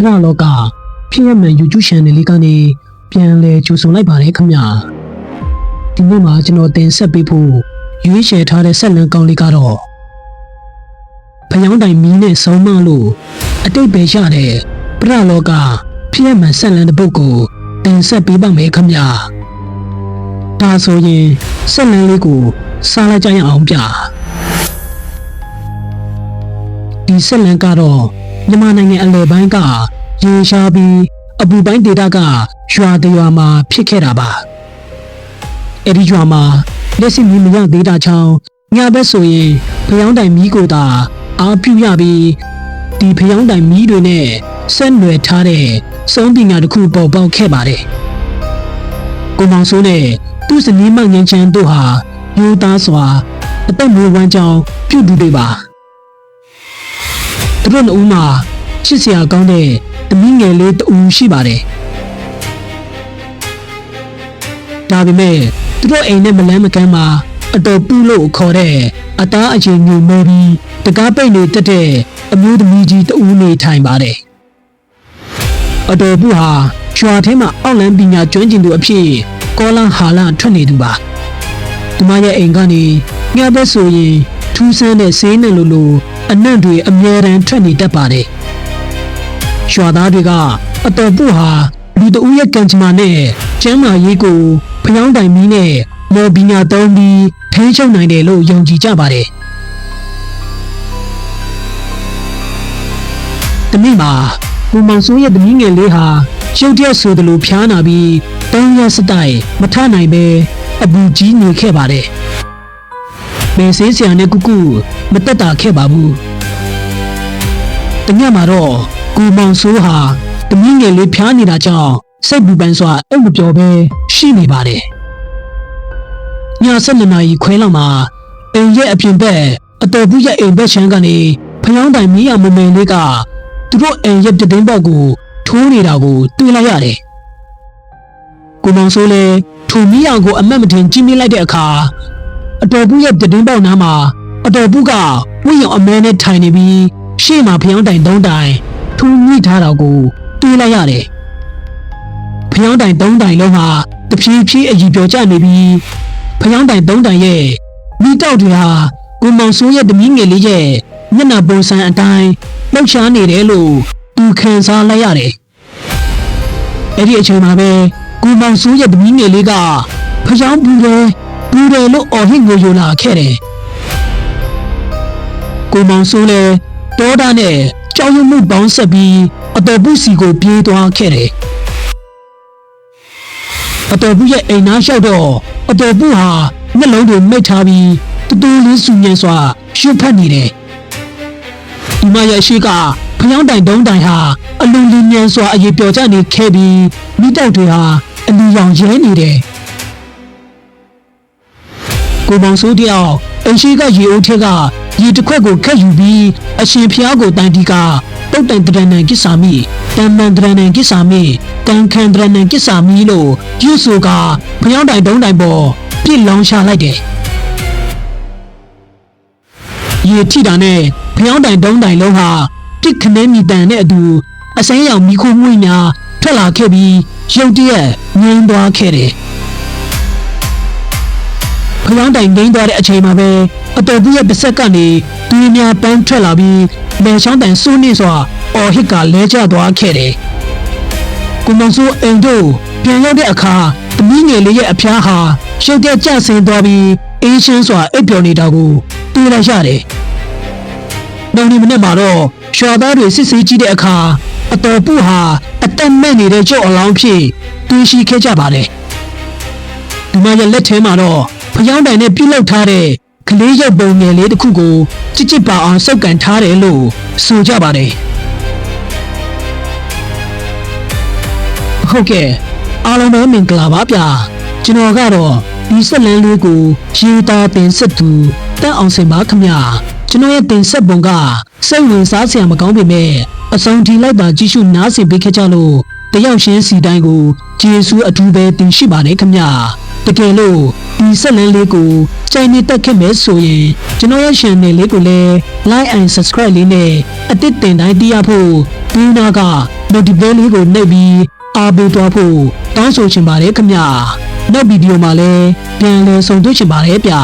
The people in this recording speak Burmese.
ရလောကဖြစ်ရမှန် YouTube channel လေးကနေပြန်လဲကြိုဆိုလိုက်ပါတယ်ခင်ဗျာဒီနေ့မှာကျွန်တော်တင်ဆက်ပေးဖို့ရွေးချယ်ထားတဲ့ဆက်လန်းကောင်းလေးကတော့ဖျောင်းတိုင်မီးနဲ့ဆုံးမလို့အတိတ်ပဲရတဲ့ပရလောကဖြစ်ရမှန်ဆက်လန်းတဲ့ပုဂ္ဂိုလ်တင်ဆက်ပေးပါမယ်ခင်ဗျာဒါဆိုရင်ဆက်လန်းလေးကိုစားလိုက်ကြရအောင်ဗျာဒီဆက်လန်းကတော့မြန်မာနိုင်ငံအလယ်ပိုင်းကရေရှားပြီးအပူပိုင်းဒေသကရွာတရွာမှာဖြစ်ခဲ့တာပါအဲ့ဒီရွာမှာလက်ရှိမီးမရသေးတာကြောင့်ညဘက်ဆိုရင်ဖျောင်းတိုင်မီးကိုသာအားပြုရပြီးဒီဖျောင်းတိုင်မီးတွေနဲ့ဆက်နွယ်ထားတဲ့စုံပညာတစ်ခုပေါ်ပေါက်ခဲ့ပါတယ်ကိုမောင်စိုးနဲ့သူ့ဇနီးမောင်ငင်းချမ်းတို့ဟာရိုးသားစွာအသက်မွေးဝမ်းကြောင်းပြုသူတွေပါသူတို့နှစ်ဦးမှာချစ်စရာကောင်းတဲ့သမီးငယ်လေးတဦးရှိပါတယ်ဒါပေမဲ့သူတို့အိမ်နဲ့မလန်းမကမ်းမှာအတော်ပူလို့ခေါ်တဲ့အသားအချင်းညူမဲပြီးတကားပိတ်နေတက်တဲ့အမျိုးသမီးကြီးတဦးနေထိုင်ပါတယ်အတော်ပူဟာရွာထဲမှာအောက်လန်းပညာကျွမ်းကျင်သူအဖြစ်ကောလန်ဟာလထွက်နေသူပါသူမရဲ့အိမ်ကနေညဘက်ဆိုရင်ထူးဆန်းတဲ့ဆေးနဲ့လိုအနံ့တွေအမြဲတမ်းထွက်နေတတ်ပါတယ်ရွာသားတွေကအတော်ပူဟာလူတဦးရဲ့ကံကြမ္မာနဲ့ကျမ်းမာရေးကိုဖျောင်းတိုင်မီးနဲ့မော်ဘီညာသုံးပြီးထိန်းချုပ်နိုင်တယ်လို့ယုံကြည်ကြပါတယ်တမိမှာကိုမောင်စိုးရဲ့သမီးငယ်လေးဟာရုပ်တရက်ဆိုသလိုဖျားနာပြီး3ရက်စတိုင်မထနိုင်ပဲအပူကြီးနေခဲ့ပါတယ်ဘယ်ဆေးဆရာနဲ့ကူမတက်တာခဲ့ပါဘူးတညမှာတော့ကိုမောင်စိုးဟာသမီးငယ်လေးဖျားနေတာကြောင့်စိတ်ပူပန်စွာအိပ်မပျော်ပဲရှိနေပါတယ်ည7 နာရီခွဲလောက်မှာအိမ်ရဲ့အပြင်ဘက်အတော်ဘူးရဲ့အိမ်ဘက်ချမ်းကနေဖျောင်းတိုင်မီးရမမင်လေးကသူတို့အိမ်ရဲ့ပြတင်းပေါက်ကိုထိုးနေတာကိုတွေ့လိုက်ရတယ်ကိုမောင်စိုးလည်းထိုမီးရကိုအမတ်မထင်ကြည့်မိလိုက်တဲ့အခါအတော်ဘူးရဲ့ပြတင်းပေါက်နားမှာအတော်ဘူးကဝိရောင်အမဲနဲ့ထိုင်နေပြီးရှေ့မှာဖျောင်းတိုင်3တိုင်ထိုးညှိထားတာကိုတွေ့လိုက်ရတယ်ဖျောင်းတိုင်3တိုင်လုံးဟာတဖြည်းဖြည်းအကြီးပြောကျနေပြီးဖျောင်းတိုင်3တိုင်ရဲ့မိတောက်တွေဟာကိုမောင်စိုးရဲ့သမီးငယ်လေးရဲ့မျက်နှာပုံစံအတိုင်းလှုပ်ရှားနေတယ်လို့သူခံစားလိုက်ရတယ်အဲ့ဒီအချိန်မှာပဲကိုမောင်စိုးရဲ့သမီးငယ်လေးကဖျောင်းပူတယ်လို့အော်ဟစ်ငိုယိုလာခဲ့တယ်ကိုမောင်စိုးလည်းတောတာနဲ့ကြောက်ရွံ့မှုပေါင်းဆက်ပြီးအတော်ပုစီကိုပြေးသွားခဲ့တယ်အတော်ပုရဲ့အိမ်သားလျှောက်တော့အတော်ပုဟာမျက်လုံးတွေမိတ်ထားပြီးတူးလေးဆူညံစွာရှုပ်ဖက်နေတယ်ဒီမရဲ့ရှိကဖျောင်းတိုင်3တိုင်ဟာအလူလင်းညံစွာအရေးပြောကြနေခဲ့ပြီးမိတောက်တွေဟာအလူရောင်ရဲနေတယ်ကိုမောင်စိုးတယောက်အိမ်ရှိကရေအိုးထက်ကရေတစ်ခွက်ကိုခက်ယူပြီးအရှင်ဖျားကိုတိုင်တီကတုတ်တိုင်တရဏံကိစ္ဆာမိတမ္မန်တရဏံကိစ္ဆာမိတန်ခံတရဏံကိစ္ဆာမိလို့ပြုဆိုကဖျောင်းတိုင်3တိုင်ပေါ်ပြစ်လောင်းချလိုက်တယ်ရေထိတာနဲ့ဖျောင်းတိုင်3တိုင်လုံးဟာပြစ်ခနဲမိတန်နဲ့အတူအစမ်းရောင်မိခိုးမွေးများထွက်လာခဲ့ပြီးရုတ်တရက်ငြိမ်းသွားခဲ့တယ်ဖျောင်းတိုင်ငြိမ်းသွားတဲ့အချိန်မှာပဲအတော်ဘူးရဲ့ပါဆက်ကနေသူများပန်းထွက်လာပြီးလေချောင်းတိုင်စိုးနေစွာအော်ဟစ်ကလဲကျသွားခဲ့တယ်ကိုမောင်စိုးအိမ်တို့ပြန်ရောက်တဲ့အခါသမီးငယ်လေးရဲ့အဖျားဟာရုတ်တရက်ကျဆင်းသွားပြီးအေးရှင်းစွာအိပ်ပျော်နေတာကိုတွေ့လိုက်ရတယ်နောက်နေ့မနေ့မှာတော့ရွာသားတွေစစ်ဆေးကြည့်တဲ့အခါအတော်ပုဟာအသက်မဲ့နေတဲ့ကြောက်အလောင်းဖြစ်တွေ့ရှိခဲ့ကြပါတယ်ဒီမရဲ့လက်ထဲမှာတော့ဖျောင်းတိုင်နဲ့ပြုတ်လောက်ထားတဲ့ကလေးရုပ်ပုံငယ်လေးတစ်ခုကိုချစ်ချစ်ပါအောင်စုပ်ကန်ထားတယ်လို့ဆိုကြပါတယ်ဟုတ်ကဲ့အားလုံးပဲမင်္ဂလာပါဗျာကျွန်တော်ကတော့ဒီဆက်လန်းလေးကိုရေးသားတင်ဆက်သူတက်အောင်စင်ပါခင်ဗျာကျွန်တော်ရဲ့တင်ဆက်ပုံကစိတ်ဝင်စားစရာမကောင်းပေမဲ့အဆုံးထိလိုက်ပါကြည့်ရှုနားဆင်ပေးခဲ့ကြလို့တယောက်ချင်းစီတိုင်းကိုကျေးဇူးအထူးပဲတင်ရှိပါတယ်ခင်ဗျာ တကယ်လို့ဒီဆက်လန်းလေးကိုကြိုင်နေတက်ခဲ့မယ်ဆိုရင်ကျွန်တော်ရဲ့ channel လေးကိုလည်း like and subscribe လေးနဲ့အသစ်တင်တိုင်းသိရဖို့ဒီနာက notification လေးကိုနှိပ်ပြီးအားပေးသွားဖို့တောင်းဆိုချင်ပါတယ်ခင်ဗျာနောက်ဗီဒီယိုမှာလည်းပြန်လည်ဆုံတွေ့ချင်ပါတယ်ဗျာ